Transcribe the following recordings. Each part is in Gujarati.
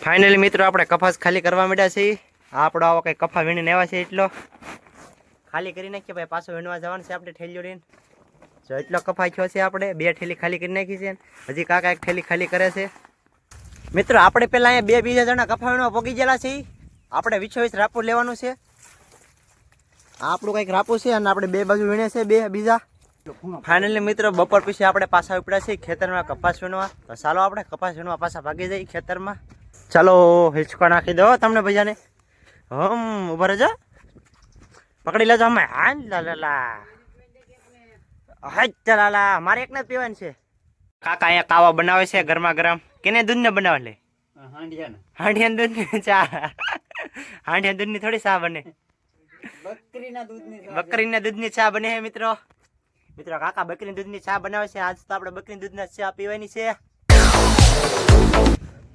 ફાઇનલી મિત્રો આપણે કપાસ ખાલી કરવા માંડ્યા છીએ. આપણો આવો કંઈ કપા વીણીને આવ્યા છે એટલો ખાલી કરી નાખીએ ભાઈ. પાછો વીણવા જવાનું છે આપણે ઠેલીઓ લઈને. જો એટલો કપા થયો છે આપણે 2 ઠેલી ખાલી કરી નાખી છે. હજી કાકા 1 ઠેલી ખાલી કરે છે. મિત્રો આપણે પહેલાં અહીંયા 2 બીજા જણા કપા વીણવા પોગી ગયેલા છીએ. આપણે 20 રાપુ લેવાનું છે. આપણું કંઈક રાપુ છે અને આપણે 2 બાજુ વીણે છે 2 બીજા. ફાઇનલી મિત્રો બપોર પછી આપણે પાછા ઉપડ્યા છીએ ખેતરમાં કપાસ વીણવા. તો ચાલો આપણે કપાસ વીણવા પાછા ભાગી જઈએ ખેતરમાં. ચાલો હિંચકો નાખી દો તમને બધાને. ઉભા રહેજો, પકડી લેજો. અમે હા લાલા લાલા મારે એકને જ પીવાનું છે. કાકા અહીંયા કાવા બનાવે છે ગરમા ગરમ. કેને દૂધ ને બનાવે લે? હાંડિયા દૂધ ની ચા. હાંડિયા દૂધ ની થોડી ચા બને, બકરીના દૂધની ચા બને છે મિત્રો. મિત્રો કાકા બકરી દૂધની ચા બનાવે છે. આજ તો આપણે બકરી દૂધની ચા પીવાની છે.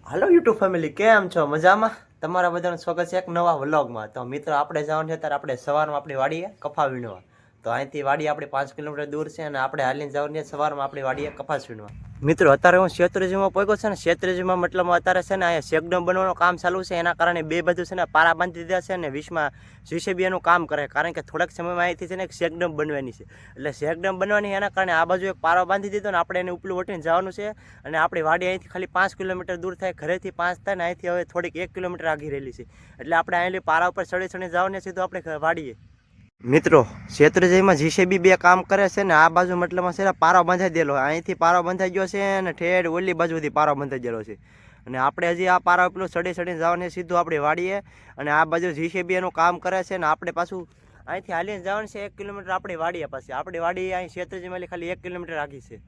હાલો યુટ્યુબ ફેમિલી, કેમ છો? મજામાં? તમારા બધાનું સ્વાગત છે એક નવા વ્લોગમાં. તો મિત્રો આપણે જવાનું છે ત્યારે આપણે સવારમાં આપણી વાડીએ કપા વીણવા. તો અહીંથી વાડી આપણી 5 કિલોમીટર દૂર છે અને આપણે હાલીને જવાનું છે સવારમાં આપણી વાડીએ કપાસ વીણવા. મિત્રો અત્યારે હું શેત્રુજીમાં પહોંચ્યો છે ને. શેત્રુજીમાં મતલબ અત્યારે છે ને અહીંયા શેકડમ બનવાનું કામ ચાલુ છે. એના કારણે 2 બાજુ છે ને પારા બાંધી દીધા છે અને 20માં જીસીબીનું કામ કરે. કારણ કે થોડાક સમયમાં અહીંથી છે ને એક શેકડમ બનવાની છે. એટલે શેકડમ બનવાની એના કારણે આ બાજુ એક પારો બાંધી દીધો ને આપણે એને ઉપલું વટીને જવાનું છે. અને આપણી વાડી અહીંથી ખાલી 5 કિલોમીટર દૂર થાય. ઘરેથી 5 થાય ને અહીંથી હવે થોડીક 1 કિલોમીટર આગી રહેલી છે. એટલે આપણે અહીંથી પારા ઉપર ચડી જવાનું સીધું આપણે વાડીએ. મિત્રો શેત્રુજીમાં જીસીબી 2 કામ કરે છે ને આ બાજુ મતલબમાં છે ને પારો બંધાઈ દેલો. અહીંથી પારો બંધાઈ ગયો છે અને ઠેર ઓલી બાજુથી પારો બંધાઈ ગયેલો છે. અને આપણે હજી આ પારા પેલું ચડીને જવાનું સીધું આપણી વાડીએ. અને આ બાજુ જીસીબી એનું કામ કરે છે ને આપણે પાછું અહીંથી હાલીને જવાનું છે 1 કિલોમીટર આપણી વાડીએ પાસે. આપણી વાડી અહીં શેત્રુજીમાં ખાલી 1 કિલોમીટર આગી છે.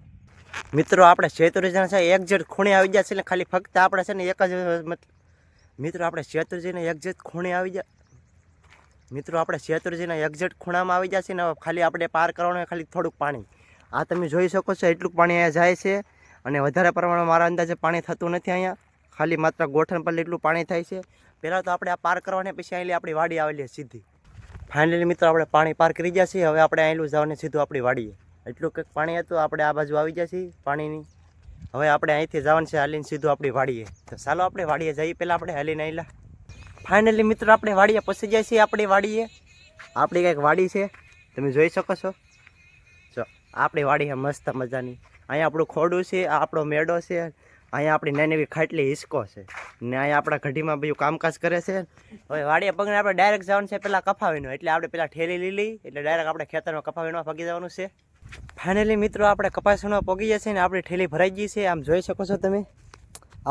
મિત્રો આપણે શેત્રુજીના છે એક્ઝેક્ટ ખૂણે આવી ગયા છે ને ખાલી ફક્ત આપણે છે ને એક જ મિત્રો આપણે શેત્રુજીને એક્ઝેક્ટ ખૂણે આવી ગયા. મિત્રો આપણે શેત્રુજીના એક્ઝેક્ટ ખૂણામાં આવી જશે ને ખાલી આપણે પાર કરવાનું ખાલી થોડુંક પાણી. આ તમે જોઈ શકો છો એટલું પાણી અહીંયા જાય છે. અને વધારે પ્રમાણમાં મારા અંદાજે પાણી થતું નથી અહીંયા. ખાલી માત્ર ગોઠણ પર એટલું પાણી થાય છે. પહેલાં તો આપણે આ પાર કરવાને પછી અહીં આપણી વાડી આવેલી સીધી. ફાઇનલી મિત્રો આપણે પાણી પાર કરી ગયા છીએ. હવે આપણે અહીંલું જવાનું સીધું આપણી વાડીએ. એટલું કંઈક પાણી હતું આપણે આ બાજુ આવી જશે પાણીની. હવે આપણે અહીંથી જવાનું છે હાલીને સીધું આપણી વાડીએ. તો ચાલો આપણે વાડીએ જઈએ. પહેલાં આપણે હાલીને આવેલા. ફાઇનલી મિત્રો આપણે વાડીએ પહોંચી જાય છીએ. આપણી વાડીએ આપણી કંઈક વાડી છે તમે જોઈ શકો છો. જો આપણી વાડી છે મસ્ત મજાની. અહીંયા આપણું ખોડું છે, આ આપણો મેળો છે. અહીંયા આપણી નાની એવી ખાટલી હિસકો છે ને અહીંયા આપણા ઘડીમાં બધું કામકાજ કરે છે. હવે વાડીએ પગને આપણે ડાયરેક્ટ જવાનું છે પહેલાં કપા વીણવા. એટલે આપણે પહેલાં ઠેલી લીલી એટલે ડાયરેક્ટ આપણે ખેતરમાં કપા વીણવા પગી જવાનું છે. ફાઇનલી મિત્રો આપણે કપાસ વીણવા પગી જાય છે ને આપણી ઠેલી ભરાઈ ગઈ છે. આમ જોઈ શકો છો તમે.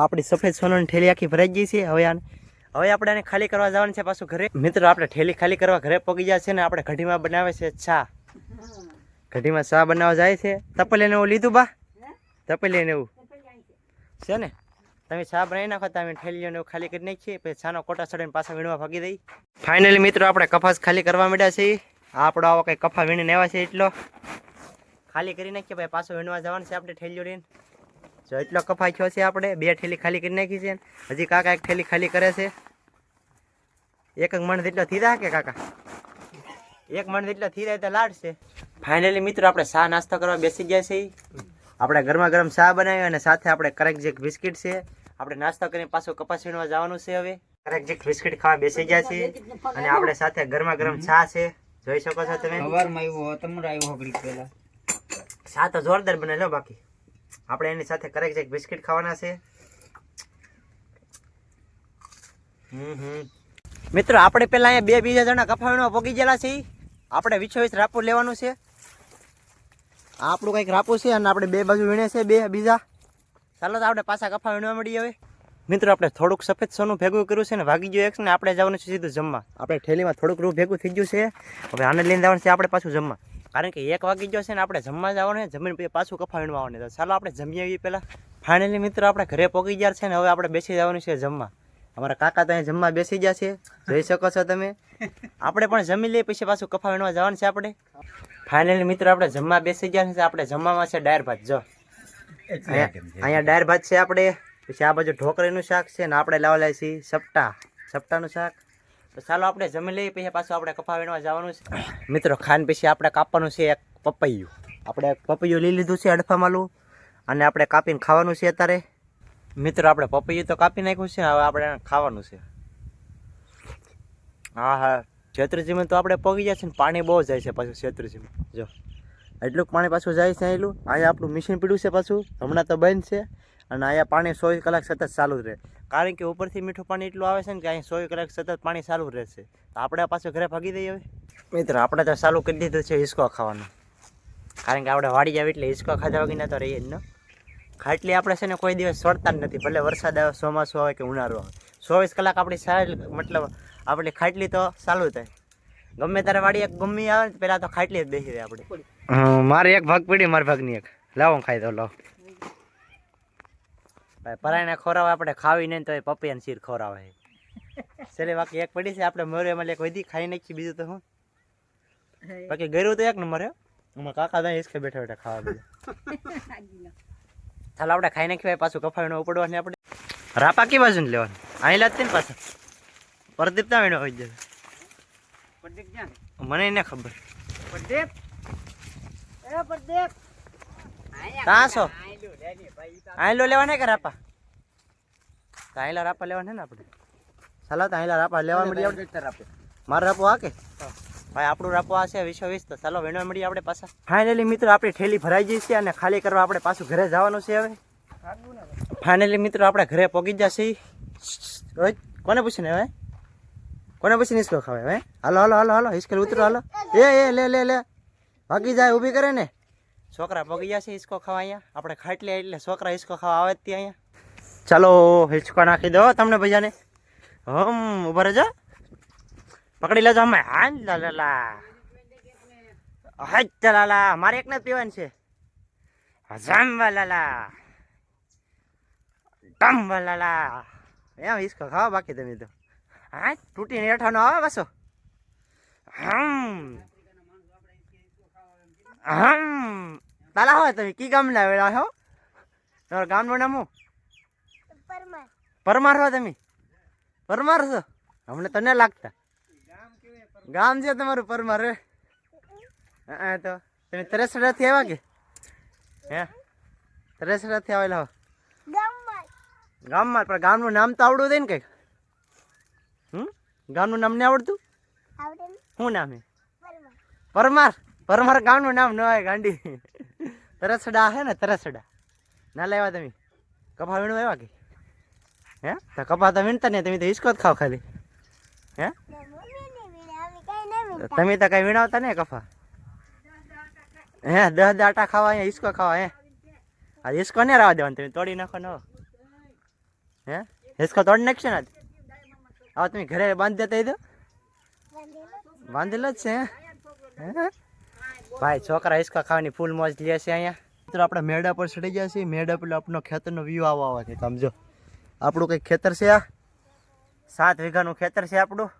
આપણી સફેદ સોનાની ઠેલી આખી ભરાઈ ગઈ છે. હવે આપણે આને ખાલી કરવા જવાનું છે પાછું ઘરે. મિત્રો આપણે ઠેલી ખાલી કરવા ઘરે પગી જાય છે ને આપણે કઢીમાં બનાવે છે ચા. કઢીમાં ચા બનાવવા જાય છે. તપેલીને એવું લીધું બા? તપેલીને એવું છે ને. તમે ચા બનાવી નાખો. તમે ઠેલીઓને એવું ખાલી કરી નાખીએ પછી ચાનો કોટા ચડીને પાછા વીણવા ભાગી દઈ. ફાઇનલી મિત્રો આપણે કપાસ ખાલી કરવા માંડ્યા છીએ. આપણો આવો કંઈ કપા વીણીને આવ્યા છે એટલો ખાલી કરી નાખીએ ભાઈ. પાછો વીણવા જવાનું છે આપણે ઠેલીઓ લઈને. જો એટલો કપા થયો છે આપણે 2 ઠેલી ખાલી કરી નાખી છે. હજી કાકા 1 ઠેલી ખાલી કરે છે. 1 મણ જેટલો થઈ જાય કે કાકા? 1 મણ જેટલો થઈ જાય તો લાડ છે. ફાઇનલી મિત્રો આપણે ચા નાસ્તો કરવા બેસી ગયા છીએ. આપણે ગરમા ગરમ ચા બનાવી અને સાથે આપણે કરેક્ટ બિસ્કિટ છે. આપણે નાસ્તો કરીને પાછું કપાસ વીણવા જવાનું છે. હવે કરેક્ટ બિસ્કિટ ખાવા બેસી ગયા છીએ અને આપણે સાથે ગરમા ગરમ ચા છે. જોઈ શકો છો તમે. ચા તો જોરદાર બને લો. બાકી આપણે એની સાથે કરેક્ટ બિસ્કિટ ખાવાના છે. મિત્રો આપણે પેલા અહીંયા 2 બીજા જણા કપા વીણવા પગી ગયેલા છીએ. આપણે 20 રાપુ લેવાનું છે. આ આપણું કંઈક રાપુ છે અને આપણે 2 બાજુ વીણે છે 2 બીજા. ચાલો તો આપણે પાછા કપા વીણવા મળીએ. હવે મિત્રો આપણે થોડુંક સફેદ સોનું ભેગું કર્યું છે ને વાગી ગયું એક ને આપણે જવાનું છે સીધું જમવા. આપણે ઠેલીમાં થોડુંક રૂ ભેગું થઈ ગયું છે. હવે આને લઈને જવાનું છે આપણે પાછું જમવા. કારણ કે 1 વાગી ગયો છે ને આપણે જમવા જવાનું છે. જમીને પછી પાછું કપા વીણવા આવવાનું. તો ચાલો આપણે જમી આવીએ પહેલાં. ફાઇનલી મિત્રો આપણે ઘરે પહોંચી ગયા છે ને હવે આપણે બેસી જવાનું છે જમવા. અમારા કાકા તો અહીં જમવા બેસી ગયા છે. જોઈ શકો છો તમે. આપણે પણ જમી લઈએ પછી પાછું કપા વીણવા જવાનું છે આપણે. ફાઇનલી મિત્રો આપણે જમવા બેસી ગયા છે. આપણે જમવામાં છે દાળ ભાત. જો અહીંયા દાળ ભાત છે આપણે. પછી આ બાજુ ઢોકળીનું શાક છે ને આપણે લાવેલા છીએ સપટાનું શાક. તો ચાલો આપણે જમી લઈએ પછી પાછું આપણે કપા વીણવા જવાનું છે. મિત્રો ખાન પછી આપણે કાપવાનું છે એક પપૈયું. આપણે એક પપૈયું લઈ લીધું છે અડફામાલું અને આપણે કાપીને ખાવાનું છે અત્યારે. મિત્રો આપણે પપૈયું તો કાપી નાખ્યું છે, હવે આપણે ખાવાનું છે. હા શેત્રુજીમાં તો આપણે પગી જાય છે ને પાણી બહુ જાય છે પાછું શેત્રુજીમાં. જો એટલું પાણી પાછું જાય છે અહીંલું. અહીંયા આપણું મશીન પીડ્યું છે પાછું, હમણાં તો બંધ છે. અને અહીંયા પાણી 24 કલાક સતત ચાલુ જ રહે, કારણ કે ઉપરથી મીઠું પાણી એટલું આવે છે ને કે અહીં 24 કલાક સતત પાણી ચાલુ રહેશે. તો આપણે પાછું ઘરે ભાગી દઈએ. હવે મિત્રો આપણે તો ચાલુ કરી દીધું છે હિસકો ખાવાનું, કારણ કે આપણે વાડી જાવ એટલે હિસકો ખાધા વગર તો રહીએ જ ને. ખાટલી આપણે છે ને કોઈ દિવસ છોડતા જ નથી, ભલે વરસાદ આવે, ચોમાસું આવે કે ઉનાળો આવે, 24 કલાક આપણી સાઈડ મતલબ આપણી ખાટલી તો ચાલુ થાય. ગમે ત્યારે વાડી એક ગમે આવે ને પહેલાં તો ખાટલી જ બેસી રહે આપણે. મારે એક ભાગ પડી, મારા ભાગની એક લાવો ખાઈ દો. લાવો ભાઈ, પરાયને ખોરાવે આપણે ખાવી નહીં તો એ પપૈયાને શીર ખોરાવે. છેલ્લે બાકી એક પડી છે, આપણે મોરેમાં એક વધી ખાઈ નાખી, બીજું તો શું. બાકી ગયું તો એક નંબર હે. અમારા કાકા ત્યાં હિસકે બેઠા બેઠા ખાવા બીજા. ચાલો આપણે ખાઈ નાખી પાછું કફાવીને ઉપડવાની. આપણે રાપા કે બાજુ ને લેવાનું? અહીં લાગતી ને પાછા પરદીપ ના વેણો હોય જાય. મને એને ખબર. કાંસો આયલો લેવાને કે રાપા? આયલા રાપા લેવાને ને આપણે. ચાલો તો આયલા રાપા લેવા મળી આપણે. મારો રાપો આ કે ભાઈ આપણું રાપો આ છે 20 તો ચાલો વેણવા મળી આપણે પાછા. ફાઇનલી મિત્રો આપણી ઠેલી ભરાઈ ગઈ છે અને ખાલી કરવા આપણે પાછું ઘરે જવાનું છે. હવે ફાઇનલી મિત્રો આપણે ઘરે પહોંચી જશે. કોને પૂછીને હવે? કોને પૂછીને હિસકો ખાવે હવે? હાલો હાલો હાલો હાલો હિસકો ઉતરો હાલો. એ લે લે લે ભાગી જાય, ઊભી કરે ને. છોકરા પગી જશે હિસકો ખાવા. અહીંયા આપણે ખાટલી એટલે છોકરા હિસકો ખાવા આવે જ ત્યાં અહીંયા. ચાલો હિસકો નાખી દો તમને બધાને. ઉભા રહેજો, પકડી લેજો. અમે હા લાલા હા લાલા મારે એકને જ પીવાનું છે. હજામવા લાલા ટમવા લાલા એમ હિસકો ખાવા. બાકી તમે તો હા તૂટીને હેઠાનો આવે પાછો. તાલા હોય તમે કી ગામ ના વેળા હો? તમારા ગામનું નામ શું? પરમાર હો તમે? પરમાર છો? અમને તો ન લાગતા. ગામ છે તમારું પરમાર? હા તો તમે તરેસડાથી આવ્યા કે? હે તરેસડાથી આવેલા હો? ગામમાં પણ ગામનું નામ તો આવડવું દે ને કંઈક. ગામનું નામ ને આવડતું? શું નામ હે? પરમાર. પરમાર ગામનું નામ ન હોય ગાંડી. તરસડા હે ને તરસડા ના લેવા તમે? કપા વીણવા આવ્યા કે? હે તો કપા તો વીણતા ને, તમે તો હિસકો જ ખાવ ખાલી. હે તમે તો કઈ વીણાવતા ને કપા? હે 10 આટા ખાવા અહીંયા હિસકો ખાવા? હે આ હિસકો ને રહેવા દેવાનું, તમે તોડી નાખો ને. હે હિસકો તોડી નાખશે ને? હવે તમે ઘરે બાંધી દેતા તો બાંધેલો જ છે. ભાઈ છોકરા હિસકા ખાવાની ફૂલ મોજ લે છે અહીંયા. મિત્રો આપણે મેડા પર ચડી ગયા છીએ. મેડા પર આપણો ખેતરનો વ્યૂ આવવા છે. સમજો આપણું કંઈક ખેતર છે, આ 7 વીઘાનું ખેતર છે આપણું.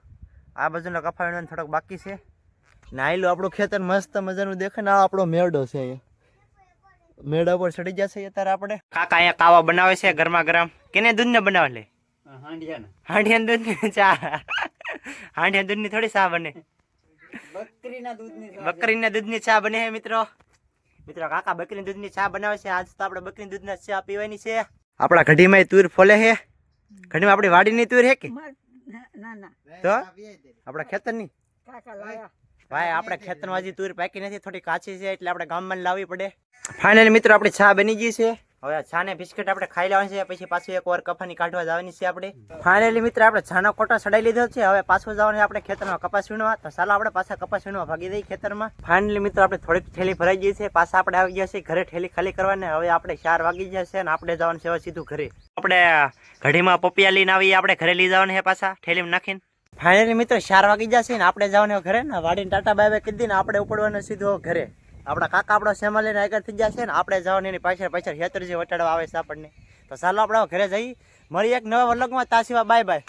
આ બાજુનો કફા વીણવાનો થોડોક બાકી છે ને આયલું આપણું ખેતર મસ્ત મજાનું દેખે ને. આ આપણો મેળો છે અહીંયા. મેળા પર ચડી જશે અત્યારે આપણે. કાકા અહીંયા કાવા બનાવે છે ગરમા ગરમ. કેને દૂધ ને બનાવે લે? હાંડિયા દૂધ ની ચા. હાંડિયા દૂધ ની થોડી ચા બને, બકરીના દૂધની ચા બને છે મિત્રો. મિત્રો કાકા બકરી દૂધની ચા બનાવે છે. આજ તો આપણે બકરી દૂધની ચા પીવાની છે. આપણા ઘડીમાં તુર ફોલે છે. ઘડીમાં આપણી વાડીની તુર છે કે તો આપણા ખેતરની? ભાઈ આપણે ખેતરમાં હજી તુર પાકી નથી, થોડી કાચી છે એટલે આપણે ગામમાં લાવવી પડે. ફાઇનલી મિત્રો આપણી ચા બની ગઈ છે. હવે ચા ને બિસ્કિટ આપણે ખાઈ લેવાનું છે, પછી પાછું એક વાર કફાની કાઢવા જવાની છે આપણે. ફાઇનલી મિત્રો આપણે ચાનો કોટો ચડાવી લીધો છે. હવે પાછું જવાનું છે આપણે ખેતરમાં કપાસ વીણવા. તો ચાલો આપણે પાછા કપાસ વીણવા ભાગી દઈએ ખેતરમાં. ફાઇનલી મિત્રો આપણે થોડીક થેલી ભરાઈ ગઈ છે. પાછા આપણે આવી ગયા છે ઘરે ઠેલી ખાલી કરવાને. હવે આપણે 4 વાગી ગયા છે અને આપણે જવાનું છે હવે સીધું ઘરે. આપણે ઘડીમાં પપિયા લઈને આવીએ, આપણે ઘરે લઈ જવાનું છે પાછા ઠેલીમાં નાખીને. ફાઇનલી મિત્રો 4 વાગી જશે ને આપણે જવાનું ઘરે ને. વાડીને ટાટા બાય બાય કરી દઈને આપણે ઉપડવાનું સીધું ઘરે. આપણા કાકા આપણો સેમા લઈને આગળ થઈ જશે ને આપણે જવાની એની પાછળ ખેતર જે વટાડવા આવે છે આપણને. તો ચાલો આપણે ઘરે જઈ મળી એક નવા વ્લોગમાં. તા સિવાય બાય બાય.